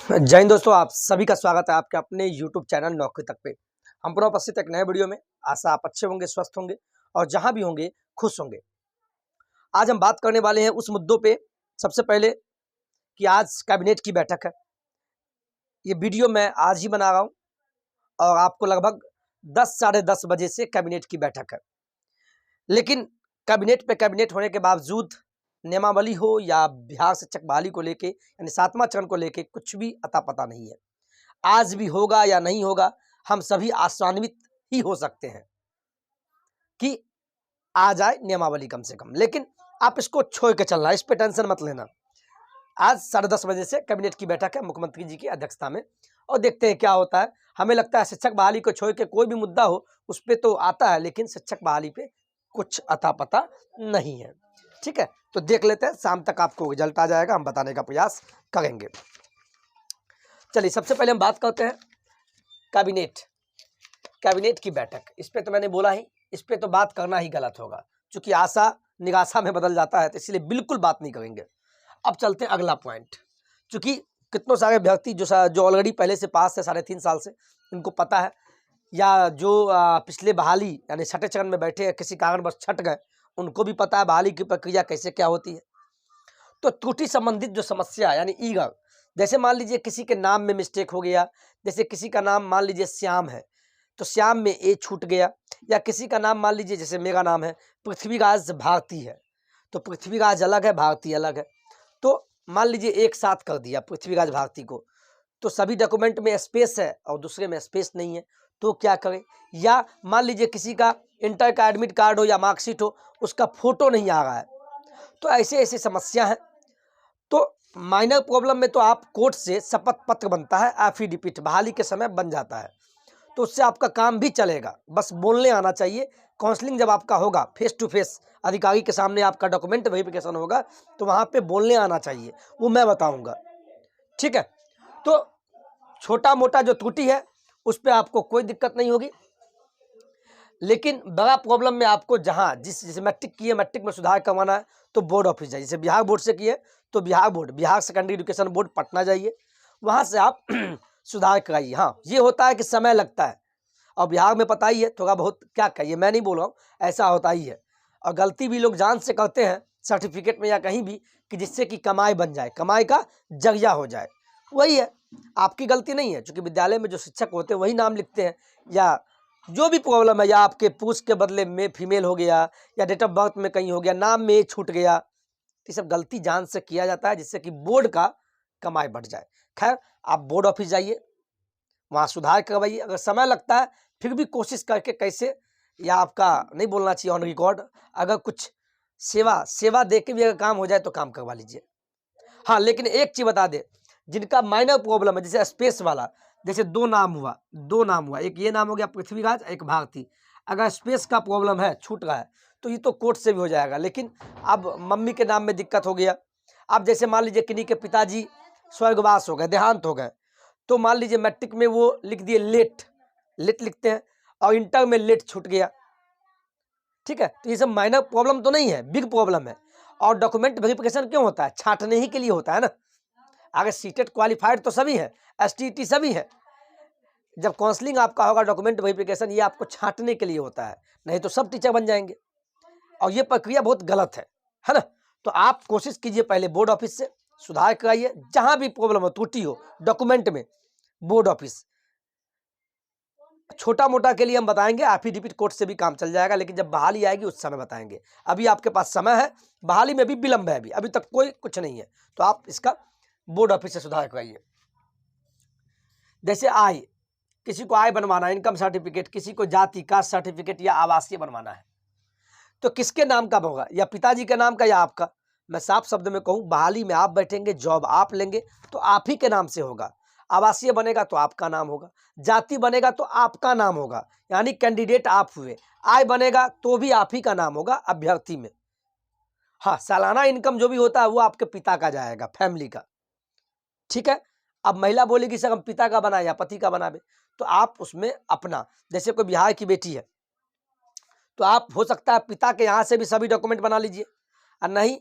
जय हिंद दोस्तों, आप सभी का स्वागत है आपके अपने यूट्यूब चैनल नौकरी तक पे। हम पुनः उपस्थित एक नए वीडियो में। आशा आप अच्छे होंगे, स्वस्थ होंगे और जहां भी होंगे खुश होंगे। आज हम बात करने वाले हैं उस मुद्दों पे। सबसे पहले कि आज कैबिनेट की बैठक है। ये वीडियो मैं आज ही बना रहा हूँ और आपको लगभग 10 साढ़े 10 बजे से कैबिनेट की बैठक है। लेकिन कैबिनेट पे कैबिनेट होने के बावजूद नियमावली हो या बिहार शिक्षक बहाली को लेके यानी 7वां चरण को लेके कुछ भी अता पता नहीं है। आज भी होगा या नहीं होगा, हम सभी आशान्वित ही हो सकते हैं कि आ जाए नियमावली कम से कम। लेकिन आप इसको छोड़ के चलना, इस पे टेंशन मत लेना। आज 10:30 बजे से कैबिनेट की बैठक है मुख्यमंत्री जी की अध्यक्षता में, और देखते हैं क्या होता है। हमें लगता है शिक्षक बहाली को छोड़ के कोई भी मुद्दा हो उस पर तो आता है, लेकिन शिक्षक बहाली पे कुछ अता पता नहीं है। ठीक है, तो देख लेते हैं। शाम तक आपको रिजल्ट आ जाएगा, हम बताने का प्रयास करेंगे। चलिए, सबसे पहले हम बात करते हैं कैबिनेट की बैठक। इस पे तो मैंने बोला ही, इस पे तो बात करना ही गलत होगा, क्योंकि आशा निराशा में बदल जाता है, तो इसलिए बिल्कुल बात नहीं करेंगे। अब चलते हैं अगला पॉइंट। क्योंकि कितनों सारे अभ्यर्थी जो ऑलरेडी पहले से पास है 3.5 साल से, इनको पता है, या जो पिछले बहाली यानी छठे चरण में बैठे हैं, किसी कारणवश छट गए, उनको भी पता है बहाली की प्रक्रिया कैसे क्या होती है। तो त्रुटि संबंधित जो समस्या यानी ईगल, जैसे मान लीजिए किसी के नाम में मिस्टेक हो गया, जैसे किसी का नाम मान लीजिए श्याम है तो श्याम में ए छूट गया, या किसी का नाम मान लीजिए जैसे मेरा नाम है पृथ्वीराज भारती है, तो पृथ्वीराज अलग है, भारती अलग है, तो मान लीजिए एक साथ कर दिया पृथ्वीराज भारती को, तो सभी डॉक्यूमेंट में स्पेस है और दूसरे में स्पेस नहीं है, तो क्या करें। या मान लीजिए किसी का इंटर का एडमिट कार्ड हो या मार्कशीट हो, उसका फोटो नहीं आ रहा है, तो ऐसे ऐसे समस्या है। तो माइनर प्रॉब्लम में तो आप कोर्ट से शपथ पत्र बनता है, एफिडेविट बहाली के समय बन जाता है, तो उससे आपका काम भी चलेगा। बस बोलने आना चाहिए। काउंसलिंग जब आपका होगा फेस टू फेस अधिकारी के सामने, आपका डॉक्यूमेंट वेरिफिकेशन होगा, तो वहाँ पे बोलने आना चाहिए, वो मैं बताऊंगा। ठीक है, तो छोटा मोटा जो त्रुटि है उस पर आपको कोई दिक्कत नहीं होगी। लेकिन बड़ा प्रॉब्लम में आपको जहाँ जैसे मैट्रिक किए, मैट्रिक में सुधार करवाना है तो बोर्ड ऑफिस जाइए। जैसे बिहार बोर्ड से किए तो Bihar secondary education board Patna जाइए, वहाँ से आप सुधार कराइए। हाँ, ये होता है कि समय लगता है, और बिहार में पता ही है थोड़ा बहुत, क्या कहिए, मैं नहीं बोल रहा हूँ, ऐसा होता ही है। और गलती भी लोग जान से करते हैं सर्टिफिकेट में या कहीं भी, कि जिससे कि कमाई बन जाए, कमाई का जरिया हो जाए। वही है, आपकी गलती नहीं है, क्योंकि विद्यालय में जो शिक्षक होते हैं वही नाम लिखते हैं। या जो भी प्रॉब्लम है, या आपके पुरुष के बदले में फीमेल हो गया, या डेट ऑफ बर्थ में कहीं हो गया, नाम में छूट गया, ये सब गलती जान से किया जाता है, जिससे कि बोर्ड का कमाई बढ़ जाए। खैर, आप बोर्ड ऑफिस जाइए, वहाँ सुधार करवाइए। अगर समय लगता है फिर भी कोशिश करके कैसे, या आपका नहीं बोलना चाहिए ऑन रिकॉर्ड, अगर कुछ सेवा दे के भी अगर काम हो जाए तो काम करवा लीजिए। हाँ, लेकिन एक चीज बता दे, जिनका माइनर प्रॉब्लम है, जैसे स्पेस वाला, जैसे दो नाम हुआ, एक ये नाम हो गया पृथ्वीराज, एक भारती, अगर स्पेस का प्रॉब्लम है, छूट रहा है, तो ये तो कोर्ट से भी हो जाएगा। लेकिन अब मम्मी के नाम में दिक्कत हो गया, अब जैसे मान लीजिए किन्हीं के पिताजी स्वर्गवास हो गए, देहांत हो गए, तो मान लीजिए मैट्रिक में वो लिख दिए लेट लिखते हैं, और इंटर में लेट छूट गया। ठीक है, तो ये सब माइनर प्रॉब्लम तो नहीं है, बिग प्रॉब्लम है। और डॉक्यूमेंट वेरिफिकेशन क्यों होता है? छांटने ही के लिए होता है ना। अगर सीटेट क्वालिफाइड तो सभी है, एसटीटी सभी है। जब काउंसलिंग आपका होगा, डॉक्यूमेंट वेरिफिकेशन, ये आपको छांटने के लिए होता है, नहीं तो सब टीचर बन जाएंगे, और ये प्रक्रिया बहुत गलत है ना। तो आप कोशिश कीजिए, पहले बोर्ड ऑफिस से सुधार कराइए, जहां भी प्रॉब्लम हो, त्रुटि हो डॉक्यूमेंट में, बोर्ड ऑफिस। छोटा मोटा के लिए हम बताएंगे, एफिडेविट कोर्ट से भी काम चल जाएगा, लेकिन जब बहाली आएगी उस समय बताएंगे। अभी आपके पास समय है, बहाली में भी विलंब है, अभी तक कोई कुछ नहीं है, तो आप इसका बोर्ड ऑफिस से सुधार कराइए। जैसे आय, किसी को आय बनवाना है, इनकम सर्टिफिकेट, किसी को जाति कास्ट सर्टिफिकेट या आवासीय बनवाना है, तो किसके नाम का होगा? या पिताजी के नाम का या आपका? मैं साफ शब्द में कहूँ, बहाली में आप बैठेंगे, जॉब आप लेंगे तो आप ही के नाम से होगा। आवासीय बनेगा तो आपका नाम होगा, जाति बनेगा तो आपका नाम होगा, यानी कैंडिडेट आप हुए। आय बनेगा तो भी आप ही का नाम होगा अभ्यर्थी में। हाँ, सालाना इनकम जो भी होता है वो आपके पिता का जाएगा, फैमिली का। ठीक है, अब महिला बोलेगी सर हम पिता का बना या पति का बनावे, तो आप उसमें अपना, जैसे कोई बिहार की बेटी है तो आप हो सकता है पिता के यहाँ से भी सभी डॉक्यूमेंट बना लीजिए, और नहीं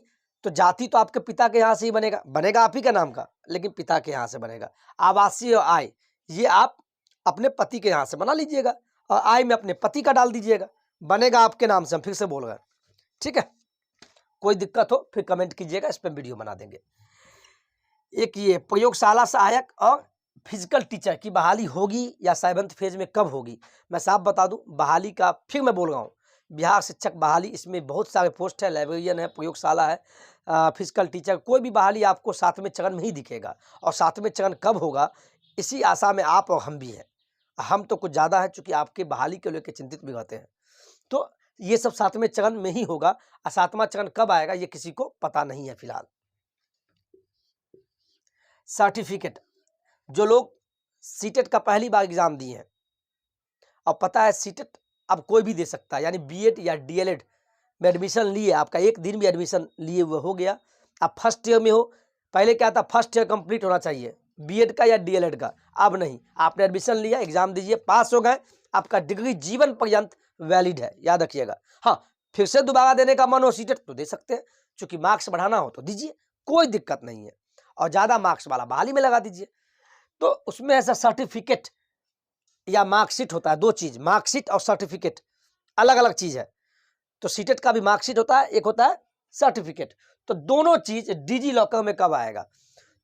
तो जाति तो आपके पिता के यहाँ से ही बनेगा, बनेगा आप ही का नाम का, लेकिन पिता के यहाँ से बनेगा। आवासीय और आय ये आप अपने पति के यहाँ से बना लीजिएगा, और आय में अपने पति का डाल दीजिएगा, बनेगा आपके नाम से। हम फिर से बोल रहे हैं, ठीक है। कोई दिक्कत हो फिर कमेंट कीजिएगा, इस पर वीडियो बना देंगे। एक ये प्रयोगशाला सहायक और फिजिकल टीचर की बहाली होगी या 7th फेज में कब होगी? मैं साफ बता दूं, बहाली का फिर मैं बोल रहा हूं, बिहार शिक्षक बहाली, इसमें बहुत सारे पोस्ट है, लाइब्रेरियन है, प्रयोगशाला है, फिजिकल टीचर, कोई भी बहाली आपको 7वें चरण में ही दिखेगा। और 7वें चरण कब होगा इसी आशा में आप और हम भी हैं। हम तो कुछ ज़्यादा है, चूँकि आपके बहाली को लेकर चिंतित भी रहते हैं। तो ये सब 7वें चरण में ही होगा, और 7वां चरण कब आएगा ये किसी को पता नहीं है फिलहाल। सर्टिफिकेट, जो लोग सीटेट का पहली बार एग्जाम दिए हैं और पता है सीटेट अब कोई भी दे सकता है, यानी बीएड या डीएलएड में एडमिशन लिए, आपका एक दिन भी एडमिशन लिए हुए हो गया, आप फर्स्ट ईयर में हो, पहले क्या था फर्स्ट ईयर कंप्लीट होना चाहिए बीएड का या डीएलएड का, अब नहीं, आपने एडमिशन लिया, एग्जाम दीजिए, पास हो गए, आपका डिग्री जीवन पर्यंत वैलिड है, याद रखिएगा। हाँ, फिर से दोबारा देने का मन हो सीटेट तो दे सकते हैं, चूंकि मार्क्स बढ़ाना हो तो दीजिए, कोई दिक्कत नहीं है, और ज़्यादा मार्क्स वाला बहाली में लगा दीजिए। तो उसमें ऐसा सर्टिफिकेट या मार्कशीट होता है, दो चीज़, मार्कशीट और सर्टिफिकेट अलग अलग चीज़ है। तो सीटेट का भी मार्कशीट होता है, एक होता है सर्टिफिकेट। तो दोनों चीज़ डिजी लॉकर में कब आएगा?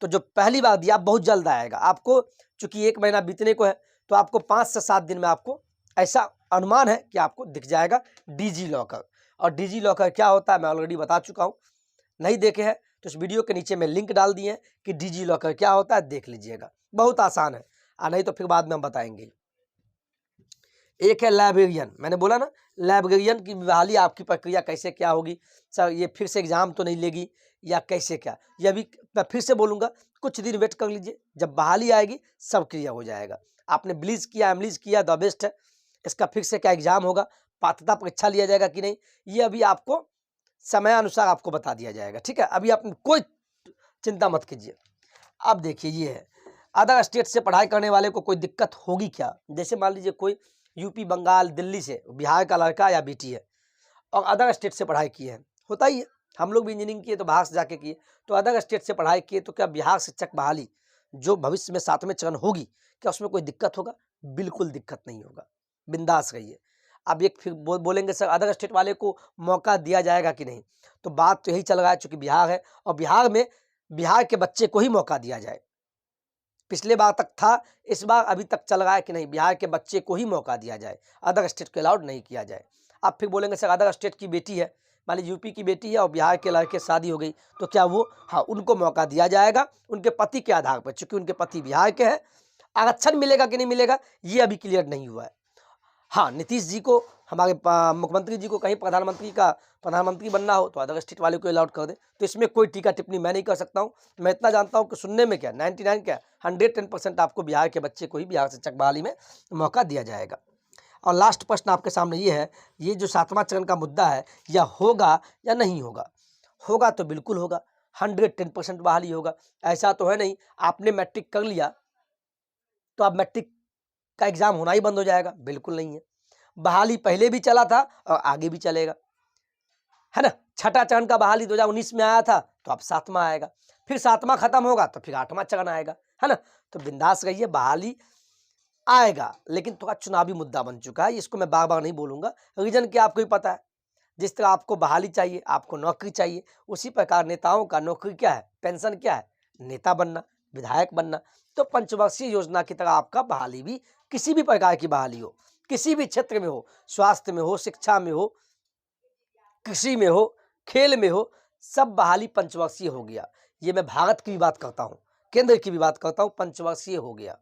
तो जो पहली बार दिया बहुत जल्द आएगा आपको, चूंकि 1 महीना बीतने को है, तो आपको 5 से 7 दिन में आपको ऐसा अनुमान है कि आपको दिख जाएगा डिजी लॉकर। और डिजी लॉकर क्या होता है मैं ऑलरेडी बता चुका हूँ, नहीं देखे हैं तो इस वीडियो के नीचे में लिंक डाल दिए हैं कि डिजी लॉकर क्या होता है, देख लीजिएगा, बहुत आसान है, नहीं तो फिर बाद में हम बताएंगे। एक है लाइब्रेरियन, मैंने बोला ना लाइब्रेरियन की बहाली आपकी प्रक्रिया कैसे क्या होगी सर, ये फिर से एग्जाम तो नहीं लेगी या कैसे क्या, ये अभी मैं फिर से बोलूँगा, कुछ दिन वेट कर लीजिए, जब बहाली आएगी सब क्लियर हो जाएगा। आपने ब्लीच किया, एमलीज किया, द बेस्ट है, इसका फिर से क्या एग्जाम होगा, पात्रता परीक्षा लिया जाएगा कि नहीं, ये अभी आपको समयानुसार आपको बता दिया जाएगा, ठीक है। अभी आप कोई चिंता मत कीजिए। अब देखिए ये है, अदर स्टेट से पढ़ाई करने वाले को कोई दिक्कत होगी क्या? जैसे मान लीजिए कोई यूपी, बंगाल, दिल्ली से, बिहार का लड़का या बेटी है और अदर स्टेट से पढ़ाई की है, होता ही है, हम लोग भी इंजीनियरिंग किए तो बाहर से जाके किए, तो अदर स्टेट से पढ़ाई किए, तो क्या बिहार शिक्षक बहाली जो भविष्य में 7वें चरण होगी, क्या उसमें कोई दिक्कत होगा? बिल्कुल दिक्कत नहीं होगा, बिंदास रहिए। अब एक फिर बोलेंगे सर अदर स्टेट वाले को मौका दिया जाएगा कि नहीं, तो बात तो यही चल रहा है, चूंकि बिहार है और बिहार में बिहार के बच्चे को ही मौका दिया जाए। पिछले बार तक था, इस बार अभी तक चल रहा है कि नहीं बिहार के बच्चे को ही मौका दिया जाए, अदर स्टेट को अलाउड नहीं किया जाए। आप फिर बोलेंगे सर अदर स्टेट की बेटी है, मान लीजिए यूपी की बेटी है और बिहार के लड़के शादी हो गई, तो क्या वो, हाँ उनको मौका दिया जाएगा उनके पति के आधार पर, चूंकि उनके पति बिहार के हैं। आरक्षण मिलेगा कि नहीं मिलेगा ये अभी क्लियर नहीं हुआ है। हाँ, नीतीश जी को, हमारे मुख्यमंत्री जी को कहीं प्रधानमंत्री बनना हो तो अदर स्टेट वाले को अलाउड कर दे, तो इसमें कोई टीका टिप्पणी मैं नहीं कर सकता हूँ। मैं इतना जानता हूँ कि सुनने में क्या 99 क्या 110% आपको बिहार के बच्चे को ही बिहार शिक्षक बहाली में मौका दिया जाएगा। और लास्ट प्रश्न आपके सामने ये है, ये जो 7वां चरण का मुद्दा है, यह होगा या नहीं होगा? होगा तो बिल्कुल होगा, 110% बहाली होगा। ऐसा तो है नहीं आपने मैट्रिक कर लिया तो अब मैट्रिक का एग्जाम होना ही बंद हो जाएगा, बिल्कुल नहीं है। बहाली पहले भी चला था और आगे भी चलेगा, है ना। छठा चरण का बहाली 2019 में आया था, तो अब 7वां आएगा, फिर 7वां खत्म होगा तो फिर 8वां चरण आएगा, है ना। तो बिंदास रहिए, बहाली आएगा, लेकिन थोड़ा चुनावी मुद्दा बन चुका है, इसको मैं बार बार नहीं बोलूंगा, रीजन क्या आपको ही पता है। जिस तरह आपको बहाली चाहिए, आपको नौकरी चाहिए, उसी प्रकार नेताओं का नौकरी क्या है, पेंशन क्या है, नेता बनना, विधायक बनना। तो पंचवर्षीय योजना की तरह आपका बहाली भी, किसी भी प्रकार की बहाली हो, किसी भी क्षेत्र में हो, स्वास्थ्य में हो, शिक्षा में हो, कृषि में हो, खेल में हो, सब बहाली पंचवर्षीय हो गया। ये मैं भारत की भी बात करता हूँ, केंद्र की भी बात करता हूँ, पंचवर्षीय हो गया।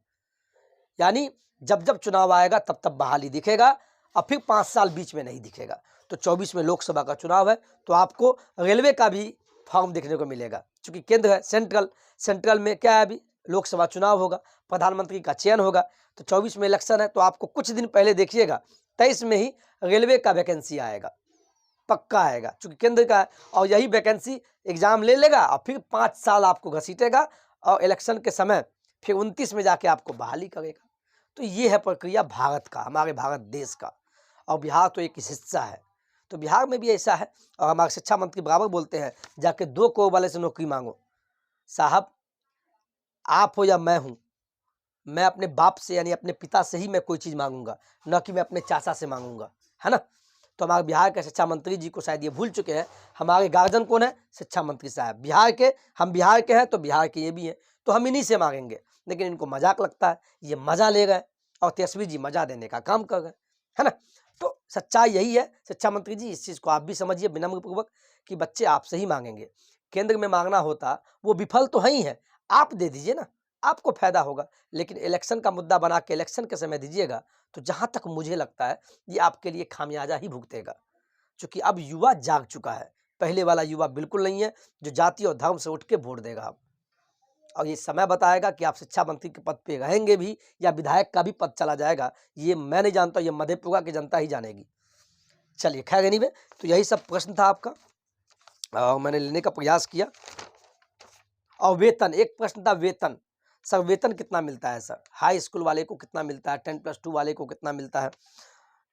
यानी जब जब चुनाव आएगा तब तब बहाली दिखेगा और फिर 5 साल बीच में नहीं दिखेगा। तो 24 में लोकसभा का चुनाव है, तो आपको रेलवे का भी फॉर्म देखने को मिलेगा, क्योंकि केंद्र है, सेंट्रल में क्या है, अभी लोकसभा चूंकि होगा, प्रधानमंत्री का चयन होगा, तो 24 में इलेक्शन है, तो आपको कुछ दिन पहले देखिएगा 23 में ही रेलवे का वैकेंसी आएगा, पक्का आएगा, चूंकि केंद्र का है, और यही वैकेंसी एग्जाम ले लेगा और फिर 5 साल आपको घसीटेगा और इलेक्शन के समय फिर 29 में जाके आपको बहाली करेगा। तो ये है प्रक्रिया भारत का, हमारे भारत देश का, और बिहार तो एक हिस्सा है। तो बिहार में भी ऐसा है और हमारे शिक्षा मंत्री बराबर बोलते हैं जाके 2 करोड़ वाले से नौकरी मांगो। साहब आप हो या मैं हूँ, मैं अपने बाप से यानी अपने पिता से ही मैं कोई चीज़ मांगूंगा, न कि मैं अपने चाचा से मांगूंगा, है ना। तो हमारे बिहार के शिक्षा मंत्री जी को शायद ये भूल चुके हैं। हमारे गार्जियन कौन है? शिक्षा मंत्री साहब बिहार के। हम बिहार के हैं तो बिहार के ये भी हैं, तो हम इन्हीं से मांगेंगे। लेकिन इनको मजाक लगता है, ये मजा ले गए और तेजस्वी जी मजा देने का काम कर गए, है ना। तो सच्चाई यही है शिक्षा मंत्री जी, इस चीज़ को आप भी समझिए विनम्रपूर्वक कि बच्चे आपसे ही मांगेंगे। केंद्र में मांगना होता वो विफल तो है ही है, आप दे दीजिए ना, आपको फायदा होगा। लेकिन इलेक्शन का मुद्दा बना के इलेक्शन के समय दीजिएगा तो जहां तक मुझे लगता है ये आपके लिए खामियाजा ही भुगतेगा। क्योंकि अब युवा जाग चुका है, पहले वाला युवा बिल्कुल नहीं है जो जाति और धर्म से उठ के वोट देगा अब। और ये समय बताएगा कि आप शिक्षा मंत्री के पद पे रहेंगे भी या विधायक का भी पद चला जाएगा, ये मैं नहीं जानता, ये मधेपुरा की जनता ही जानेगी। चलिए खैर एनीवे, तो यही सब प्रश्न था आपका और मैंने लेने का प्रयास किया। और वेतन, एक प्रश्न था वेतन, सर वेतन कितना मिलता है सर, हाई स्कूल वाले को कितना मिलता है, 10+2 वाले को कितना मिलता है।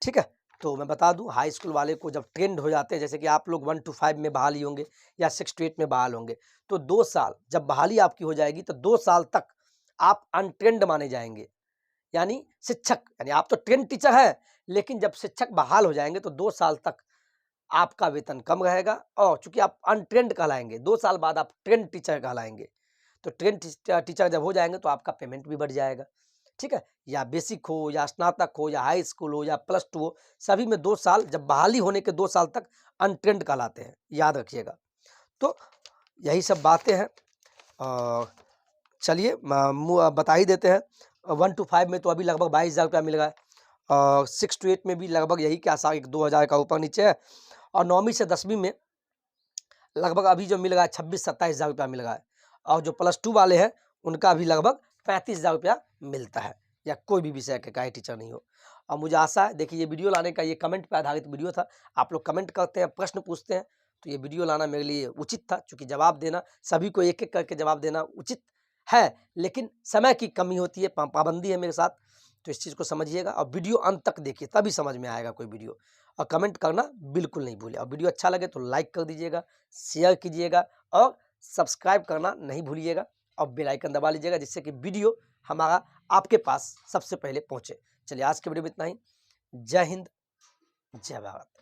ठीक है, तो मैं बता दूं हाई स्कूल वाले को जब ट्रेंड हो जाते हैं, जैसे कि आप लोग 1 to 5 में बहाली होंगे या 6 to 8 में बहाल होंगे, तो 2 साल जब बहाली आपकी हो जाएगी तो 2 साल तक आप अनट्रेंड माने जाएंगे। यानी शिक्षक, यानी आप तो ट्रेंड टीचर है, लेकिन जब शिक्षक बहाल हो जाएंगे तो 2 साल तक आपका वेतन कम रहेगा और चूंकि आप अनट्रेंड कहलाएंगे, 2 साल बाद आप ट्रेंड टीचर कहलाएंगे। तो ट्रेंड टीचर जब हो जाएंगे तो आपका पेमेंट भी बढ़ जाएगा। ठीक है, या बेसिक हो या स्नातक हो या हाई स्कूल हो या +2 हो, सभी में 2 साल, जब बहाली होने के 2 साल तक अनट्रेंड कहलाते हैं, याद रखिएगा। तो यही सब बातें हैं। चलिए बता ही देते हैं। 1 to 5 में तो अभी लगभग 22,000 रुपया मिल रहा है और 6 to 8 में भी लगभग यही के आशा 2,000 का ऊपर नीचे है और 9वीं से 10वीं में लगभग अभी जो मिल रहा है 26-27,000 रुपया मिल रहा है और जो +2 वाले हैं उनका भी लगभग 35,000 रुपया मिलता है, या कोई भी विषय के काहे टीचर नहीं हो। और मुझे आशा है, देखिए ये वीडियो लाने का ये कमेंट पे आधारित वीडियो था, आप लोग कमेंट करते हैं, प्रश्न पूछते हैं, तो ये वीडियो लाना मेरे लिए उचित था, क्योंकि जवाब देना सभी को एक एक करके जवाब देना उचित है, लेकिन समय की कमी होती है, पाबंदी है मेरे साथ, तो इस चीज़ को समझिएगा और वीडियो अंत तक देखिए तभी समझ में आएगा कोई वीडियो। और कमेंट करना बिल्कुल नहीं भूलिए और वीडियो अच्छा लगे तो लाइक कर दीजिएगा, शेयर कीजिएगा और सब्सक्राइब करना नहीं भूलिएगा और बेल आइकन दबा लीजिएगा, जिससे कि वीडियो हमारा आपके पास सबसे पहले पहुंचे। चलिए आज के वीडियो में इतना ही। जय हिंद, जय भारत।